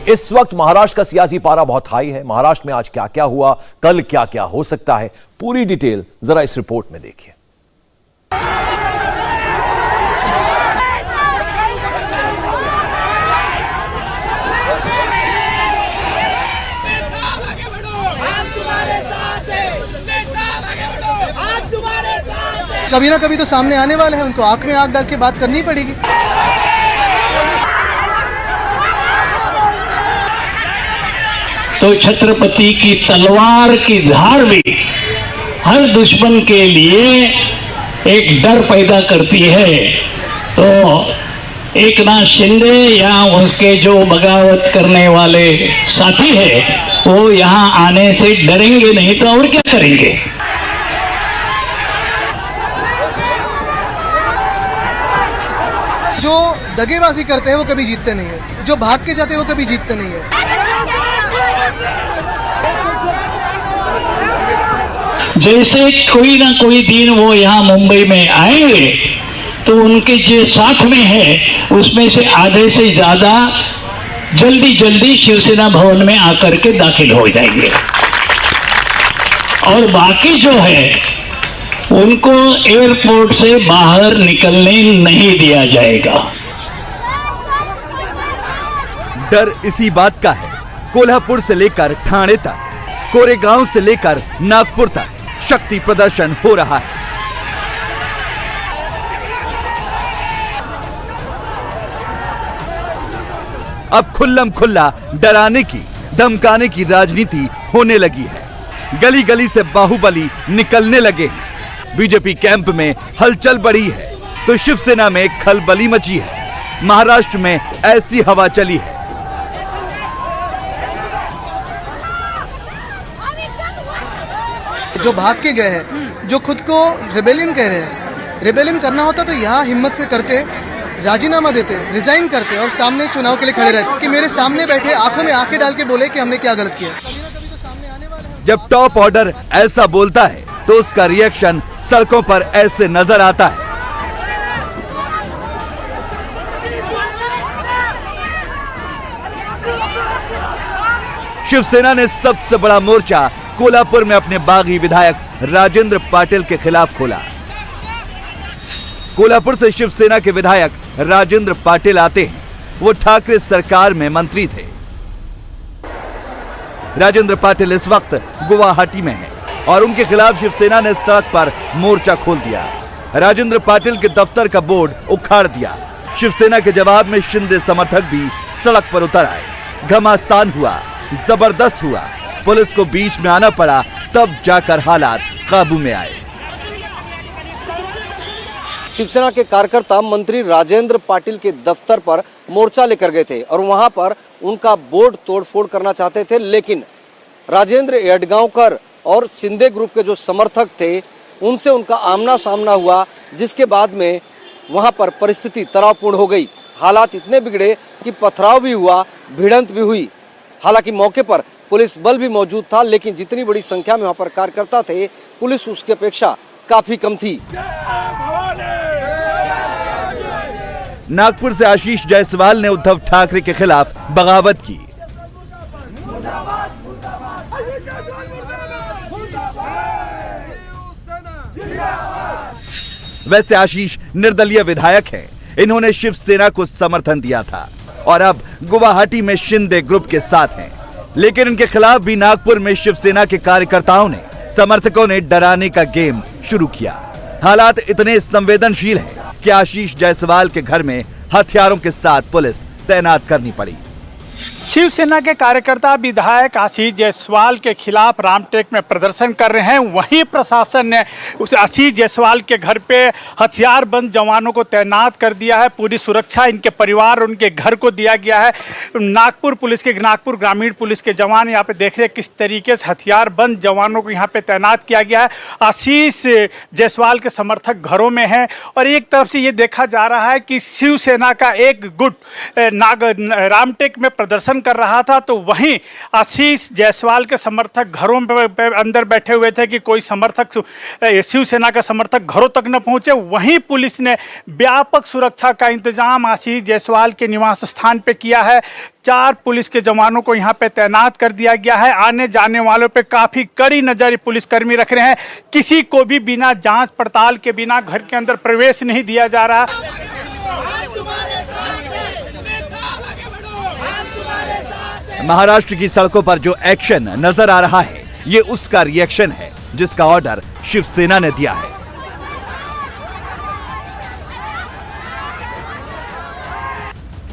इस वक्त महाराष्ट्र का सियासी पारा बहुत हाई है। महाराष्ट्र में आज क्या क्या हुआ, कल क्या क्या हो सकता है, पूरी डिटेल जरा इस रिपोर्ट में देखिए। कभी ना कभी तो सामने आने वाले हैं, उनको आंख में आंख डाल के बात करनी पड़ेगी। तो छत्रपति की तलवार की धार भी हर दुश्मन के लिए एक डर पैदा करती है। तो एकनाथ शिंदे या उसके जो बगावत करने वाले साथी है वो यहाँ आने से डरेंगे नहीं तो और क्या करेंगे। जो दगेबाजी करते हैं वो कभी जीतते नहीं है, जो भाग के जाते हैं वो कभी जीतते नहीं है। जैसे कोई ना कोई दिन वो यहाँ मुंबई में आएंगे तो उनके जो साथ में है उसमें से आधे से ज्यादा जल्दी जल्दी शिवसेना भवन में आकर के दाखिल हो जाएंगे और बाकी जो है उनको एयरपोर्ट से बाहर निकलने नहीं दिया जाएगा। डर इसी बात का है। कोल्हापुर से लेकर ठाणे तक, कोरेगांव से लेकर नागपुर तक शक्ति प्रदर्शन हो रहा है। अब खुल्लम खुल्ला डराने की, धमकाने की राजनीति होने लगी है। गली गली से बाहुबली निकलने लगे हैं। बीजेपी कैंप में हलचल बढ़ी है तो शिवसेना में खलबली मची है। महाराष्ट्र में ऐसी हवा चली है। जो भाग के गए हैं, जो खुद को रिबेलियन कह रहे हैं, रिबेलियन करना होता तो यहाँ हिम्मत से करते, राजीनामा देते, रिजाइन करते और सामने चुनाव के लिए खड़े रहते कि मेरे सामने बैठे आंखों में आंखें डाल के बोले कि हमने क्या गलत किया। कभी ना कभी तो सामने आने वाले हैं। जब टॉप ऑर्डर ऐसा बोलता है तो उसका रिएक्शन सड़कों पर ऐसे नजर आता है। शिवसेना ने सबसे बड़ा मोर्चा कोल्हापुर में अपने बागी विधायक राजेंद्र पाटिल के खिलाफ खोला। कोल्हापुर से शिवसेना के विधायक राजेंद्र पाटिल आते हैं। वो ठाकरे सरकार में मंत्री थे। राजेंद्र पाटिल इस वक्त गुवाहाटी में है और उनके खिलाफ शिवसेना ने सड़क पर मोर्चा खोल दिया। राजेंद्र पाटिल के दफ्तर का बोर्ड उखाड़ दिया। शिवसेना के जवाब में शिंदे समर्थक भी सड़क पर उतर आए। घमासान हुआ, जबरदस्त हुआ। पुलिस को बीच में आना पड़ा, तब जाकर हालात काबू में आए। शिवसेना के कार्यकर्ता मंत्री राजेंद्र पाटिल के दफ्तर पर मोर्चा लेकर गए थे और वहां पर उनका बोर्ड तोड़फोड़ करना चाहते थे, लेकिन राजेंद्र यड्गांवकर और शिंदे ग्रुप के जो समर्थक थे उनसे उनका आमना सामना हुआ, जिसके बाद में वहां पर परिस्थिति तनावपूर्ण हो गई। हालात इतने बिगड़े कि पथराव भी हुआ, भिड़ंत भी हुई। हालांकि मौके पर पुलिस बल भी मौजूद था, लेकिन जितनी बड़ी संख्या में वहां पर कार्यकर्ता थे पुलिस उसकी अपेक्षा काफी कम थी। नागपुर से आशीष जायसवाल ने उद्धव ठाकरे के खिलाफ बगावत की। वैसे आशीष निर्दलीय विधायक हैं। इन्होंने शिवसेना को समर्थन दिया था और अब गुवाहाटी में शिंदे ग्रुप के साथ हैं। लेकिन इनके खिलाफ भी नागपुर में शिवसेना के कार्यकर्ताओं ने, समर्थकों ने डराने का गेम शुरू किया। हालात इतने संवेदनशील हैं कि आशीष जायसवाल के घर में हथियारों के साथ पुलिस तैनात करनी पड़ी। शिवसेना के कार्यकर्ता विधायक आशीष जायसवाल के खिलाफ रामटेक में प्रदर्शन कर रहे हैं। वहीं प्रशासन ने उस आशीष जायसवाल के घर पे हथियारबंद जवानों को तैनात कर दिया है। पूरी सुरक्षा इनके परिवार और उनके घर को दिया गया है। नागपुर ग्रामीण पुलिस के जवान यहाँ पे देख रहे हैं किस तरीके से हथियारबंद जवानों को यहाँ पे तैनात किया गया है। आशीष जायसवाल के समर्थक घरों में हैं और एक तरफ से ये देखा जा रहा है कि शिवसेना का एक गुट रामटेक में प्रदर्शन प्रदर्शन कर रहा था, तो वहीं आशीष जायसवाल के समर्थक घरों पे अंदर बैठे हुए थे कि कोई समर्थक शिवसेना का समर्थक घरों तक न पहुंचे। वहीं पुलिस ने व्यापक सुरक्षा का इंतजाम आशीष जायसवाल के निवास स्थान पे किया है। 4 पुलिस के जवानों को यहाँ पे तैनात कर दिया गया है। आने जाने वालों पे काफी कड़ी नजर पुलिसकर्मी रख रहे हैं। किसी को भी बिना जांच पड़ताल के बिना घर के अंदर प्रवेश नहीं दिया जा रहा। महाराष्ट्र की सड़कों पर जो एक्शन नजर आ रहा है, ये उसका रिएक्शन है जिसका ऑर्डर शिवसेना ने दिया है।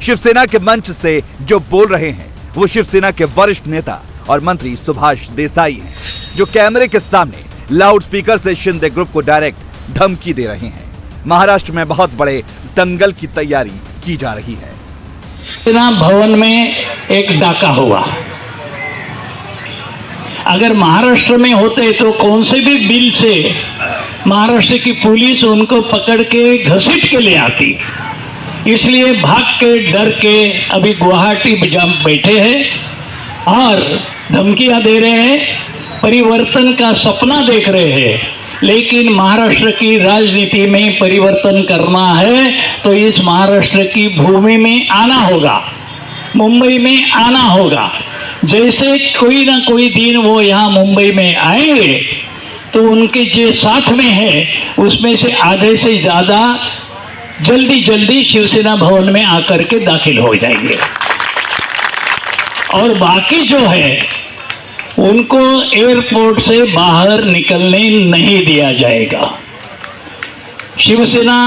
शिवसेना के मंच से जो बोल रहे हैं वो शिवसेना के वरिष्ठ नेता और मंत्री सुभाष देसाई हैं, जो कैमरे के सामने लाउडस्पीकर से शिंदे ग्रुप को डायरेक्ट धमकी दे रहे हैं। महाराष्ट्र में बहुत बड़े दंगल की तैयारी की जा रही है। सेना भवन में एक डाका हुआ। अगर महाराष्ट्र में होते तो कौन से भी बिल से महाराष्ट्र की पुलिस उनको पकड़ के घसीट के ले आती। इसलिए भाग के डर के अभी गुवाहाटी में बैठे हैं और धमकियां दे रहे हैं, परिवर्तन का सपना देख रहे हैं। लेकिन महाराष्ट्र की राजनीति में परिवर्तन करना है तो इस महाराष्ट्र की भूमि में आना होगा, मुंबई में आना होगा। जैसे कोई ना कोई दिन वो यहाँ मुंबई में आएंगे तो उनके जो साथ में है उसमें से आधे से ज्यादा जल्दी शिवसेना भवन में आकर के दाखिल हो जाएंगे और बाकी जो है उनको एयरपोर्ट से बाहर निकलने नहीं दिया जाएगा। शिवसेना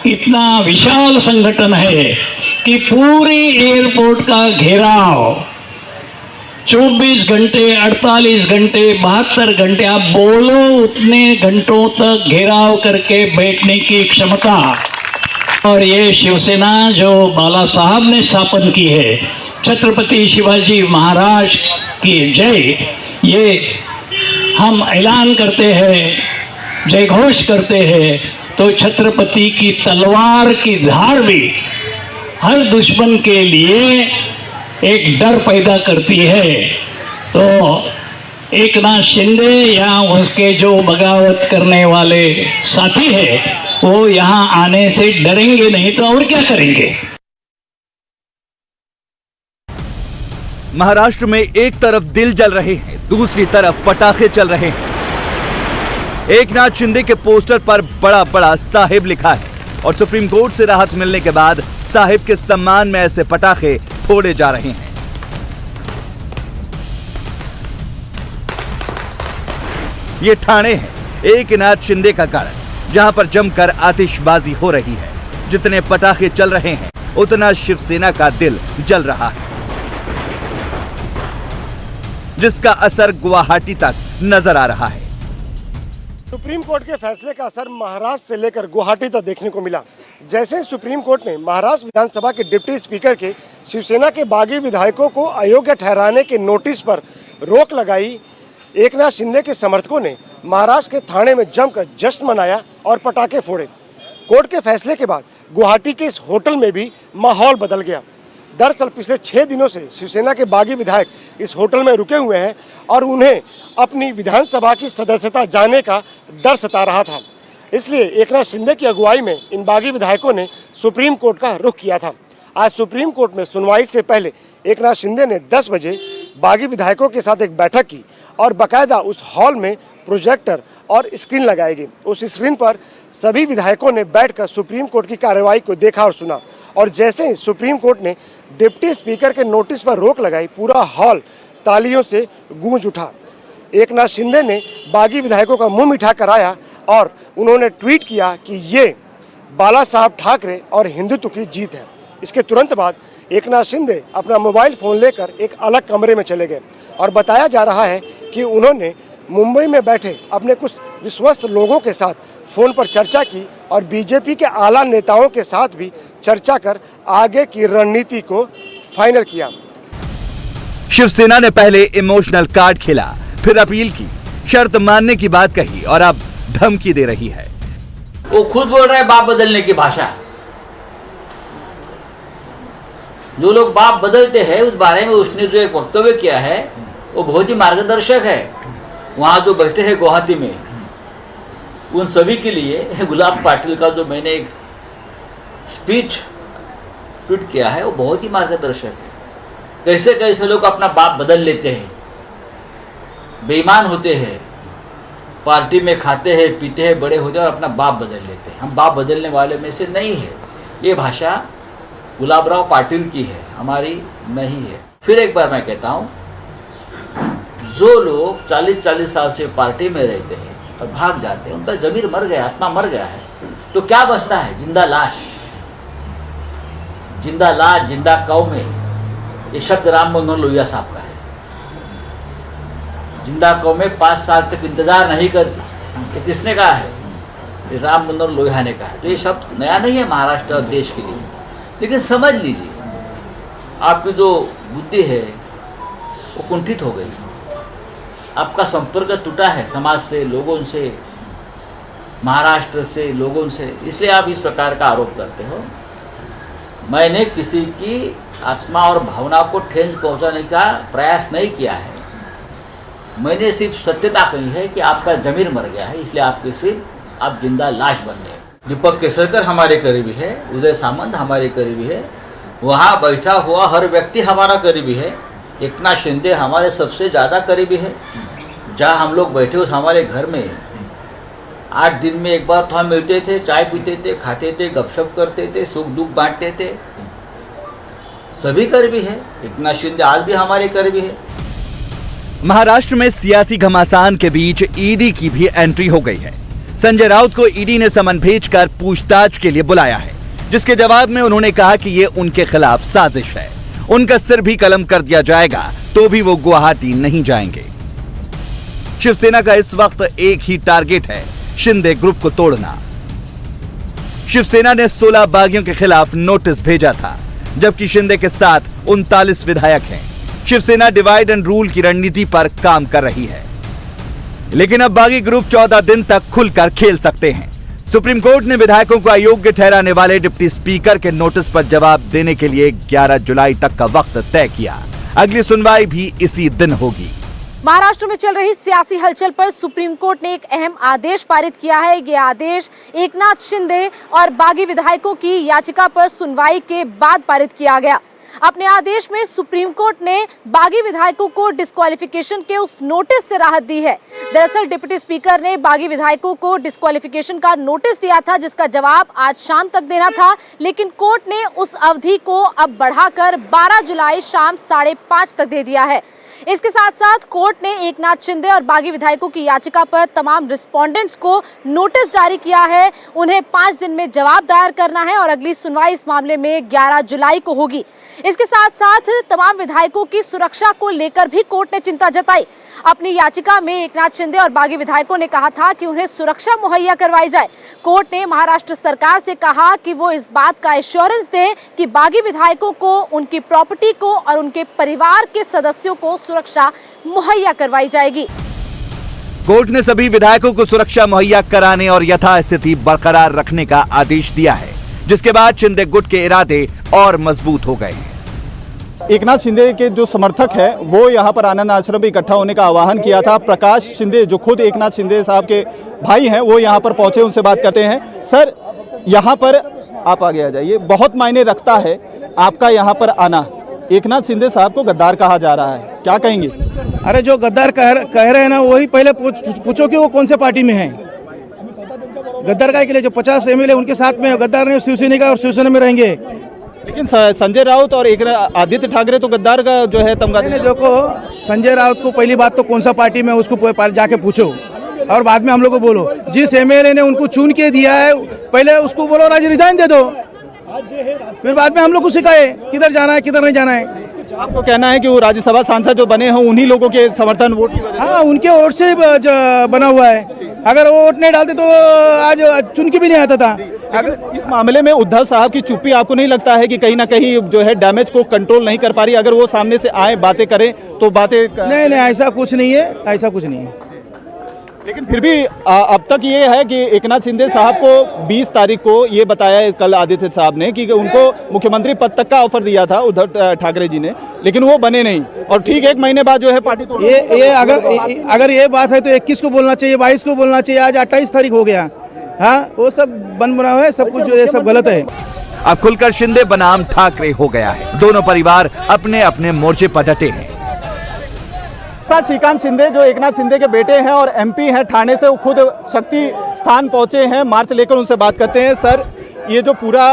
इतना विशाल संगठन है कि पूरे एयरपोर्ट का घेराव 24 घंटे, 48 घंटे, 72 घंटे, आप बोलो उतने घंटों तक घेराव करके बैठने की क्षमता। और ये शिवसेना जो बाला साहब ने स्थापन की है, छत्रपति शिवाजी महाराज की जय, ये हम ऐलान करते हैं, जय घोष करते हैं तो छत्रपति की तलवार की धार भी हर दुश्मन के लिए एक डर पैदा करती है। तो एकनाथ शिंदे या उसके जो बगावत करने वाले साथी हैं वो यहाँ आने से डरेंगे नहीं तो और क्या करेंगे। महाराष्ट्र में एक तरफ दिल जल रहे हैं, दूसरी तरफ पटाखे चल रहे हैं। एकनाथ शिंदे के पोस्टर पर बड़ा बड़ा साहिब लिखा है और सुप्रीम कोर्ट से राहत मिलने के बाद साहिब के सम्मान में ऐसे पटाखे फोड़े जा रहे हैं। ये ठाणे है एकनाथ शिंदे का गढ़, जहां पर जमकर आतिशबाजी हो रही है। जितने पटाखे चल रहे हैं उतना शिवसेना का दिल जल रहा है, जिसका असर गुवाहाटी तक नजर आ रहा है। सुप्रीम कोर्ट के फैसले का असर महाराष्ट्र से लेकर गुवाहाटी तक देखने को मिला। जैसे सुप्रीम कोर्ट ने महाराष्ट्र विधानसभा के डिप्टी स्पीकर के शिवसेना के बागी विधायकों को अयोग्य ठहराने के नोटिस पर रोक लगाई, एकनाथ शिंदे के समर्थकों ने महाराष्ट्र के ठाणे में जमकर जश्न मनाया और पटाखे फोड़े। कोर्ट के फैसले के बाद गुवाहाटी के इस होटल में भी माहौल बदल गया। दरअसल पिछले 6 दिनों से शिवसेना के बागी विधायक इस होटल में रुके हुए हैं और उन्हें अपनी विधानसभा की सदस्यता जाने का डर सता रहा था। इसलिए एकनाथ शिंदे की अगुवाई में इन बागी विधायकों ने सुप्रीम कोर्ट का रुख किया था। आज सुप्रीम कोर्ट में सुनवाई से पहले एकनाथ शिंदे ने 10 बजे बागी विधायकों के साथ एक बैठक की और बाकायदा उस हॉल में प्रोजेक्टर और स्क्रीन लगाई गई। उस स्क्रीन पर सभी विधायकों ने बैठकर सुप्रीम कोर्ट की कार्रवाई को देखा और सुना। और जैसे ही सुप्रीम कोर्ट ने डिप्टी स्पीकर के नोटिस पर रोक लगाई, पूरा हॉल तालियों से गूंज उठा। एकनाथ शिंदे ने बागी विधायकों का मुंह मीठा कराया और उन्होंने ट्वीट किया कि ये बाला साहब ठाकरे और हिंदुत्व की जीत है। इसके तुरंत बाद एकनाथ शिंदे अपना मोबाइल फोन लेकर एक अलग कमरे में चले गए और बताया जा रहा है कि उन्होंने मुंबई में बैठे अपने कुछ विश्वस्त लोगों के साथ फोन पर चर्चा की और बीजेपी के आला नेताओं के साथ भी चर्चा कर आगे की रणनीति को फाइनल किया। शिवसेना ने पहले इमोशनल कार्ड खेला, फिर अपील की, शर्त मानने की बात कही और अब धमकी दे रही है। वो खुद बोल रहा है बाप बदलने की भाषा। जो लोग बाप बदलते हैं उस बारे में उसने जो एक वक्तव्य किया है वो बहुत ही मार्गदर्शक है। वहाँ जो बैठे हैं गुवाहाटी में, उन सभी के लिए गुलाब पाटिल का जो मैंने एक स्पीच ट्वीट किया है वो बहुत ही मार्गदर्शक है। कैसे कैसे लोग अपना बाप बदल लेते हैं, बेईमान होते हैं, पार्टी में खाते हैं पीते हैं बड़े होते हैं और अपना बाप बदल लेते हैं। हम बाप बदलने वाले में से नहीं है। ये भाषा गुलाबराव पाटिल की है, हमारी नहीं है। फिर एक बार मैं कहता हूँ, जो लोग 40-40 साल से पार्टी में रहते हैं और भाग जाते हैं, उनका जमीर मर गया, आत्मा मर गया है, तो क्या बचता है? जिंदा लाश। जिंदा लाश, जिंदा कौमें, ये शब्द राम मनोहर लोहिया साहब का है। जिंदा कौमें 5 साल तक इंतजार नहीं करती, ये किसने कहा है? ये राम मनोहर लोहिया ने कहा है। तो ये शब्द नया नहीं है महाराष्ट्र और देश के लिए, लेकिन समझ लीजिए आपकी जो बुद्धि है वो कुंठित हो गई, आपका संपर्क टूटा है समाज से, लोगों से, महाराष्ट्र से, लोगों से, इसलिए आप इस प्रकार का आरोप करते हो। मैंने किसी की आत्मा और भावना को ठेस पहुंचाने का प्रयास नहीं किया है। मैंने सिर्फ सत्यता कही है कि आपका जमीर मर गया है, इसलिए आपके सिर्फ आप जिंदा लाश बन गए। दीपक केसरकर हमारे करीबी है, उदय सामंत हमारे करीबी है, वहाँ बैठा हुआ हर व्यक्ति हमारा करीबी है। एकनाथ शिंदे हमारे सबसे ज़्यादा करीबी है। जहाँ हम लोग बैठे उस हमारे घर में 8 दिन में एक बार तो हम मिलते थे, चाय पीते थे, खाते थे, गपशप करते थे, सुख दुख बांटते थे। सभी करीबी है। एकनाथ शिंदे आज भी हमारे करीबी है। महाराष्ट्र में सियासी घमासान के बीच ईडी की भी एंट्री हो गई है। संजय राउत को ईडी ने समन भेजकर पूछताछ के लिए बुलाया है, जिसके जवाब में उन्होंने कहा कि ये उनके खिलाफ साजिश है। उनका सिर भी कलम कर दिया जाएगा तो भी वो गुवाहाटी नहीं जाएंगे। शिवसेना का इस वक्त एक ही टारगेट है, शिंदे ग्रुप को तोड़ना। शिवसेना ने 16 बागियों के खिलाफ नोटिस भेजा था, जबकि शिंदे के साथ 39 विधायक हैं। शिवसेना डिवाइड एंड रूल की रणनीति पर काम कर रही है, लेकिन अब बागी ग्रुप 14 दिन तक खुलकर खेल सकते हैं। सुप्रीम कोर्ट ने विधायकों को अयोग्य ठहराने वाले डिप्टी स्पीकर के नोटिस पर जवाब देने के लिए 11 जुलाई तक का वक्त तय किया। अगली सुनवाई भी इसी दिन होगी। महाराष्ट्र में चल रही सियासी हलचल पर सुप्रीम कोर्ट ने एक अहम आदेश पारित किया है। ये आदेश एकनाथ शिंदे और बागी विधायकों की याचिका पर सुनवाई के बाद पारित किया गया। अपने आदेश में सुप्रीम कोर्ट ने बागी विधायकों को डिस्क्वालिफिकेशन के उस नोटिस से राहत दी है। दरअसल डिप्टी स्पीकर ने बागी विधायकों को डिस्क्वालिफिकेशन का नोटिस दिया था, जिसका जवाब आज शाम तक देना था, लेकिन कोर्ट ने उस अवधि को अब बढ़ाकर 12 जुलाई शाम 5:30 तक दे दिया है। इसके साथ साथ कोर्ट ने एकनाथ शिंदे और बागी विधायकों की याचिका पर तमाम रिस्पोंडेंट्स को नोटिस जारी किया है। उन्हें 5 दिन में जवाब दायर करना है और अगली सुनवाई इस मामले में 11 जुलाई को होगी। इसके साथ साथ तमाम विधायकों की सुरक्षा को लेकर भी कोर्ट ने चिंता जताई। अपनी याचिका में एकनाथ शिंदे और बागी विधायकों ने कहा था कि उन्हें सुरक्षा मुहैया करवाई जाए। कोर्ट ने महाराष्ट्र सरकार से कहा कि वो इस बात का एश्योरेंस दे कि बागी विधायकों को, उनकी प्रॉपर्टी को और उनके परिवार के सदस्यों को सुरक्षा मुहैया करवाई जाएगी। कोर्ट ने सभी विधायकों को सुरक्षा मुहैया कराने और यथास्थिति बरकरार रखने का आदेश दिया है, जिसके बाद शिंदे गुट के इरादे और मजबूत हो गए हैं। एकनाथ शिंदे के जो समर्थक हैं वो यहाँ पर आनंद आश्रम में इकट्ठा होने का आह्वान किया था। प्रकाश शिंदे जो खुद एकनाथ शिंदे साहब के भाई हैं वो यहाँ पर पहुंचे, उनसे बात करते हैं। सर, यहाँ पर आप आगे आ जाइए। बहुत मायने रखता है आपका यहाँ पर आना। एकनाथ शिंदे साहब को गद्दार कहा जा रहा है, क्या कहेंगे? अरे जो गद्दार कह रहे हैं ना, वही पहले पूछो कि वो कौन से पार्टी में है। गद्दार का के लिए जो 50 एमएलए उनके साथ में गद्दार नहीं, शिवसेना का और शिवसेना में रहेंगे। लेकिन संजय राउत और आदित्य ठाकरे तो गद्दार का जो है तमगा देने। देखो, संजय राउत को पहली बात तो कौन सा पार्टी में उसको जाके पूछो और बाद में हम लोग को बोलो। जिस एमएलए ने उनको चुन के दिया है पहले उसको बोलो राज रिजाइन दे दो, फिर बाद में हम लोग को सिखाए किधर जाना है किधर नहीं जाना है। आपको कहना है कि वो राज्यसभा सांसद जो बने हैं उन्हीं लोगों के समर्थन वोट की वजह से? हाँ, उनके वोट से बना हुआ है। अगर वो वोट नहीं डालते तो आज चुन के भी नहीं आता था। अगर इस मामले में उद्धव साहब की चुप्पी आपको नहीं लगता है कि कहीं ना कहीं जो है डैमेज को कंट्रोल नहीं कर पा रही? अगर वो सामने से आए, बातें करें तो बातें नहीं, ऐसा कुछ नहीं है, ऐसा कुछ नहीं है। लेकिन फिर भी अब तक ये है कि एकनाथ शिंदे साहब को 20 तारीख को ये बताया कल आदित्य साहब ने कि उनको मुख्यमंत्री पद तक का ऑफर दिया था उद्धव ठाकरे जी ने, लेकिन वो बने नहीं और ठीक 1 महीने बाद जो है पार्टी तोड़। ये अगर ये बात है तो 21 को बोलना चाहिए, 22 को बोलना चाहिए, आज 28 तारीख हो गया। हाँ, वो सब बन बना हुआ है, सब कुछ जो है सब गलत है। अब खुलकर शिंदे बनाम ठाकरे हो गया है। दोनों परिवार अपने अपने मोर्चे पर डटे हैं। श्रीकांत शिंदे जो एकनाथ शिंदे के बेटे हैं और एमपी हैं ठाणे से, वो खुद शक्ति स्थान पहुंचे हैं मार्च लेकर। उनसे बात करते हैं। सर, ये जो पूरा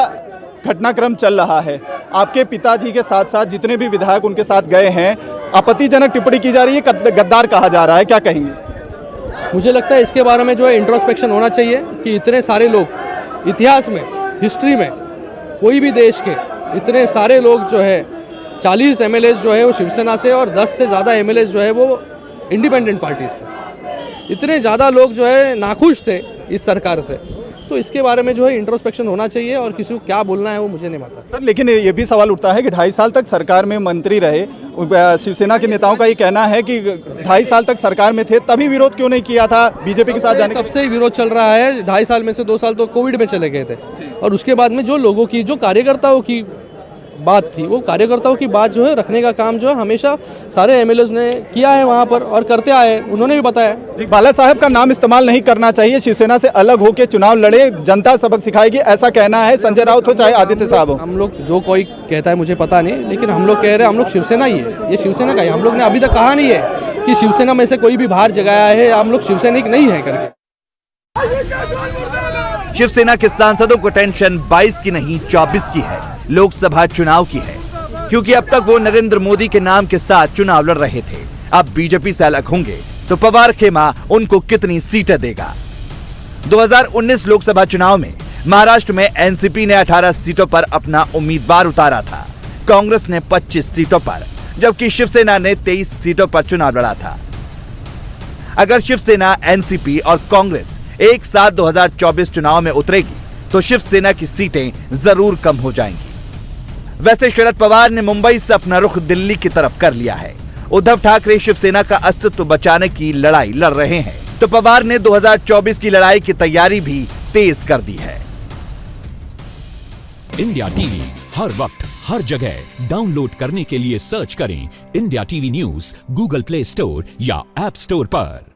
घटनाक्रम चल रहा है, आपके पिताजी के साथ साथ जितने भी विधायक उनके साथ गए हैं, आपत्तिजनक टिप्पणी की जा रही है, गद्दार कहा जा रहा है, क्या कहेंगे? मुझे लगता है इसके बारे में जो है इंट्रोस्पेक्शन होना चाहिए कि इतने सारे लोग इतिहास में, हिस्ट्री में, कोई भी देश के इतने सारे लोग जो है 40 एमएलए जो है वो शिवसेना से और 10 से ज़्यादा एमएलए जो है वो इंडिपेंडेंट पार्टी से, इतने ज़्यादा लोग जो है नाखुश थे इस सरकार से। तो इसके बारे में जो है इंट्रोस्पेक्शन होना चाहिए और किसी को क्या बोलना है वो मुझे नहीं पता। सर, लेकिन ये भी सवाल उठता है कि 2.5 साल तक सरकार में मंत्री रहे, शिवसेना के नेताओं का ये कहना है कि 2.5 साल तक सरकार में थे, तभी विरोध क्यों नहीं किया था बीजेपी के साथ जाने? कब से विरोध चल रहा है? 2.5 साल में से 2 साल तो कोविड में चले गए थे और उसके बाद में जो लोगों की, जो कार्यकर्ताओं की बात थी, वो कार्यकर्ताओं की बात जो है रखने का काम जो है हमेशा सारे एमएलए ने किया है वहाँ पर और करते आए, उन्होंने भी बताया। बाला साहब का नाम इस्तेमाल नहीं करना चाहिए, शिवसेना से अलग होकर चुनाव लड़े, जनता सबक सिखाएगी, ऐसा कहना है संजय राउत हो चाहे आदित्य साहब हो। हम लोग, जो कोई कहता है मुझे पता नहीं, लेकिन हम लोग कह रहे हैं हम लोग शिवसेना ही है, ये शिवसेना का है। हम लोग ने अभी तक कहा नहीं है कि शिवसेना में से कोई भी बाहर जगाया है, हम लोग शिवसैनिक नहीं है करके। शिवसेना के सांसदों को टेंशन 22 की नहीं 24 की है, लोकसभा चुनाव की है, क्योंकि अब तक वो नरेंद्र मोदी के नाम के साथ चुनाव लड़ रहे थे। अब बीजेपी से अलग होंगे तो पवार खेमा उनको कितनी सीटें देगा? 2019 लोकसभा चुनाव में महाराष्ट्र में एनसीपी ने 18 सीटों पर अपना उम्मीदवार उतारा था, कांग्रेस ने 25 सीटों पर, जबकि शिवसेना ने 23 सीटों पर चुनाव लड़ा था। अगर शिवसेना, एनसीपी और कांग्रेस एक साथ 2024 चुनाव में उतरेगी तो शिवसेना की सीटें जरूर कम हो जाएंगी। वैसे शरद पवार ने मुंबई से अपना रुख दिल्ली की तरफ कर लिया है। उद्धव ठाकरे शिवसेना का अस्तित्व बचाने की लड़ाई लड़ रहे हैं, तो पवार ने 2024 की लड़ाई की तैयारी भी तेज कर दी है। इंडिया टीवी हर वक्त हर जगह डाउनलोड करने के लिए सर्च करें India TV news Google play store या ऐप स्टोर पर।